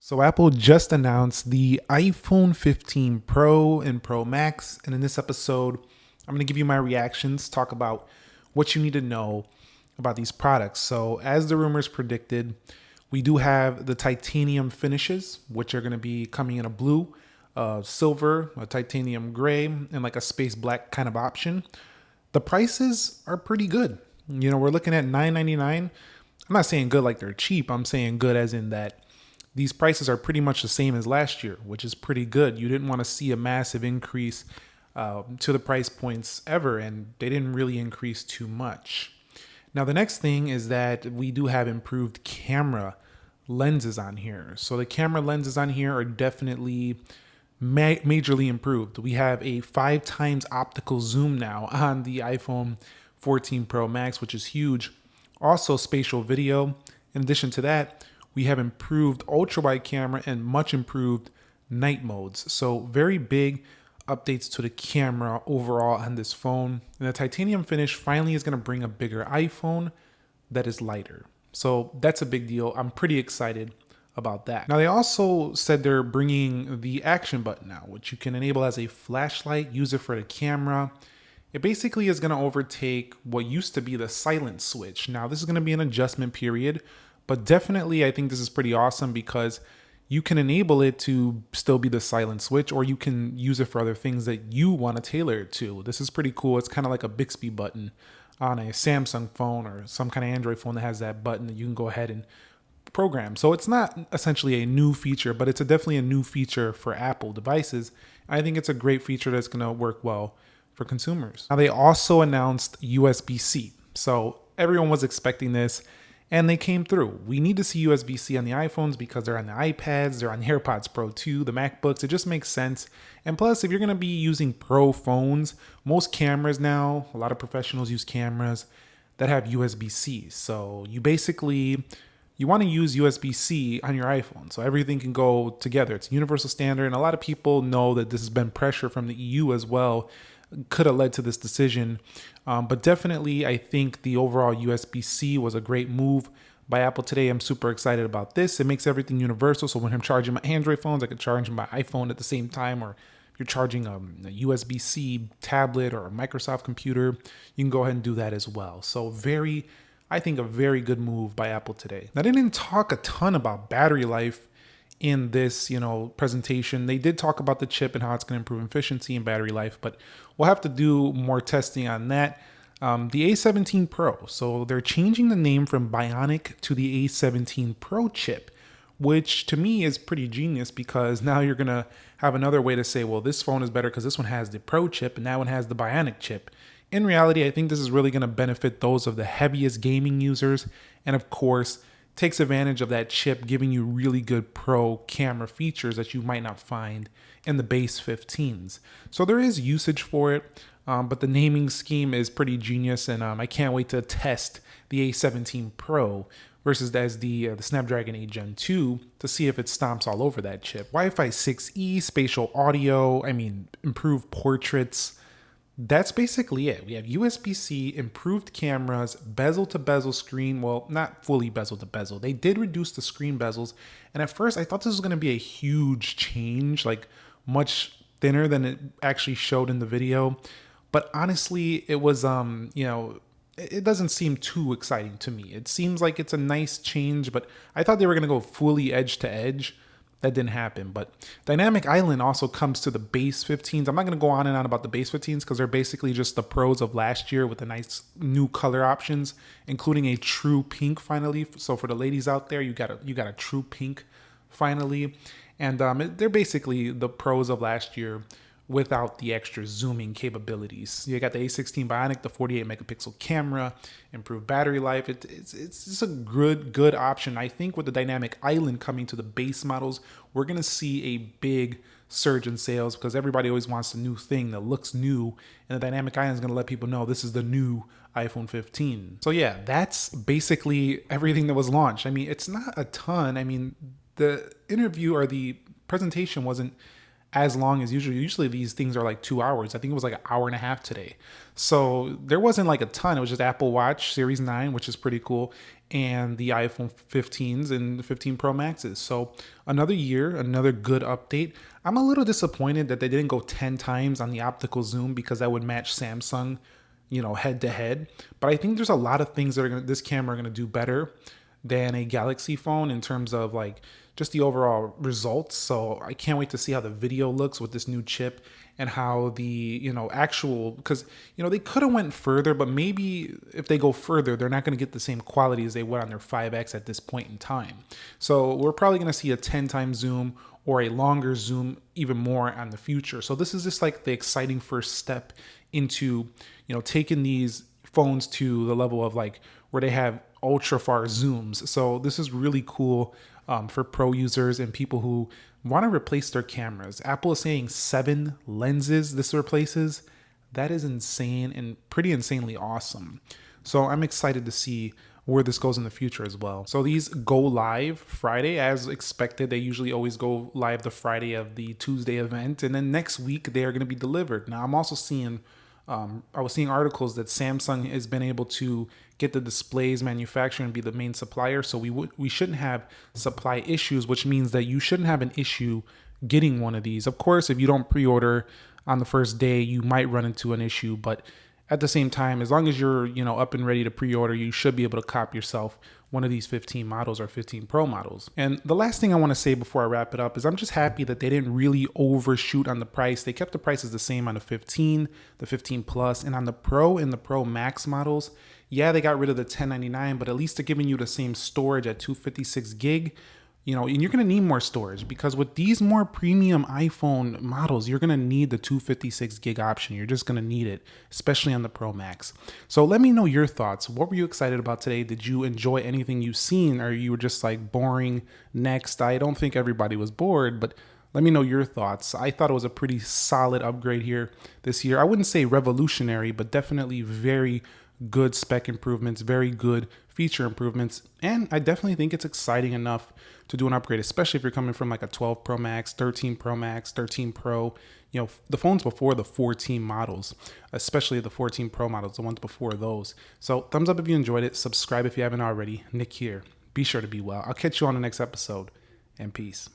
So Apple just announced the iPhone 15 Pro and Pro Max, and in this episode, I'm going to give you my reactions, talk about what you need to know about these products. So as the rumors predicted, we do have the titanium finishes, which are going to be coming in a blue, silver, a titanium gray, and like a space black kind of option. The prices are pretty good. You know, we're looking at $999. I'm not saying good like they're cheap. I'm saying good as in that these prices are pretty much the same as last year, which is pretty good. You didn't want to see a massive increase to the price points ever, and they didn't really increase too much. Now, the next thing is that we do have improved camera lenses on here. So the camera lenses on here are definitely majorly improved. We have a 5 times optical zoom now on the iPhone 14 Pro Max, which is huge. Also, spatial video. In addition to that, we have improved ultra wide camera and much improved night modes. So very big updates to the camera overall on this phone. And the titanium finish finally is going to bring a bigger iPhone that is lighter. So that's a big deal. I'm pretty excited about that. Now, they also said they're bringing the action button now, which you can enable as a flashlight, use it for the camera. It basically is going to overtake what used to be the silent switch. Now, this is going to be an adjustment period, but definitely I think this is pretty awesome because you can enable it to still be the silent switch, or you can use it for other things that you want to tailor it to. This is pretty cool. It's kind of like a Bixby button on a Samsung phone or some kind of Android phone that has that button that you can go ahead and program. So it's not essentially a new feature, but it's definitely a new feature for Apple devices. I think it's a great feature that's going to work well for consumers. Now, they also announced USB-C. So everyone was expecting this, and they came through. We need to see USB-C on the iPhones because they're on the iPads, they're on the AirPods Pro 2, the MacBooks. It just makes sense. And plus, if you're going to be using Pro phones, most cameras now, a lot of professionals use cameras that have USB-C. So you want to use USB-C on your iPhone, so everything can go together. It's a universal standard, and a lot of people know that this has been pressure from the EU as well. Could have led to this decision, but definitely I think the overall USB-C was a great move by Apple today. I'm super excited about this. It makes everything universal, so when I'm charging my Android phones, I can charge my iPhone at the same time, or if you're charging a USB-C tablet or a Microsoft computer, you can go ahead and do that as well. So I think a very good move by Apple today. Now, they didn't talk a ton about battery life in this, presentation. They did talk about the chip and how it's going to improve efficiency and battery life, but we'll have to do more testing on that. The A17 Pro. So they're changing the name from Bionic to the A17 Pro chip, which to me is pretty genius because now you're going to have another way to say, well, this phone is better because this one has the Pro chip and that one has the Bionic chip. In reality, I think this is really going to benefit those of the heaviest gaming users, and of course, takes advantage of that chip, giving you really good pro camera features that you might not find in the base 15s. So there is usage for it, but the naming scheme is pretty genius, and I can't wait to test the A17 Pro versus the Snapdragon 8 Gen 2 to see if it stomps all over that chip. Wi-Fi 6E, spatial audio, improved portraits. That's basically it. We have USB-C, improved cameras, bezel-to-bezel screen. Well, not fully bezel-to-bezel. They did reduce the screen bezels. And at first, I thought this was going to be a huge change, like much thinner than it actually showed in the video. But honestly, it was, it doesn't seem too exciting to me. It seems like it's a nice change, but I thought they were going to go fully edge-to-edge. That didn't happen, but Dynamic Island also comes to the base 15s. I'm not going to go on and on about the base 15s because they're basically just the pros of last year with the nice new color options, including a true pink finally. So for the ladies out there, you got a true pink finally, and they're basically the pros of last year without the extra zooming capabilities. You got the A16 Bionic, the 48 megapixel camera, improved battery life. It's just a good option. I think with the Dynamic Island coming to the base models, we're going to see a big surge in sales because everybody always wants a new thing that looks new, and the Dynamic Island is going to let people know this is the new iPhone 15. So yeah, that's basically everything that was launched. It's not a ton. The interview or the presentation wasn't as long as usual. Usually these things are like 2 hours. I think it was like an hour and a half today. So there wasn't like a ton. It was just Apple Watch Series 9, which is pretty cool, and the iPhone 15s and the 15 Pro Maxes. So another year, another good update. I'm a little disappointed that they didn't go 10 times on the optical zoom because that would match Samsung, head to head. But I think there's a lot of things that this camera are gonna do better than a Galaxy phone in terms of like just the overall results. So I can't wait to see how the video looks with this new chip and how the actual, because they could have went further, but maybe if they go further they're not going to get the same quality as they would on their 5X at this point in time. So we're probably going to see a 10 times zoom or a longer zoom even more on the future. So this is just like the exciting first step into taking these phones to the level of like where they have ultra far zooms. So this is really cool for pro users and people who want to replace their cameras. Apple is saying 7 lenses this replaces. That is insane and pretty insanely awesome. So I'm excited to see where this goes in the future as well. So these go live Friday as expected. They usually always go live the Friday of the Tuesday event, and then next week they are going to be delivered. Now I'm also seeing I was seeing articles that Samsung has been able to get the displays manufacturer and be the main supplier, so we shouldn't have supply issues, which means that you shouldn't have an issue getting one of these. Of course, if you don't pre-order on the first day, you might run into an issue, but at the same time, as long as you're up and ready to pre-order, you should be able to cop yourself one of these 15 models or 15 Pro models. And the last thing I want to say before I wrap it up is I'm just happy that they didn't really overshoot on the price. They kept the prices the same on the 15, the 15 Plus, and on the Pro and the Pro Max models. Yeah, they got rid of the 1099, but at least they're giving you the same storage at 256 gig. And you're going to need more storage because with these more premium iPhone models, you're going to need the 256 gig option. You're just going to need it, especially on the Pro Max. So let me know your thoughts. What were you excited about today? Did you enjoy anything you've seen, or you were just like boring? Next, I don't think everybody was bored, but let me know your thoughts. I thought it was a pretty solid upgrade here this year. I wouldn't say revolutionary, but definitely very good spec improvements, very good feature improvements, and I definitely think it's exciting enough to do an upgrade, especially if you're coming from like a 12 Pro Max, 13 Pro Max, 13 Pro, the phones before the 14 models, especially the 14 Pro models, the ones before those. So thumbs up if you enjoyed it, subscribe if you haven't already. Nick here. Be sure to be well. I'll catch you on the next episode, and peace.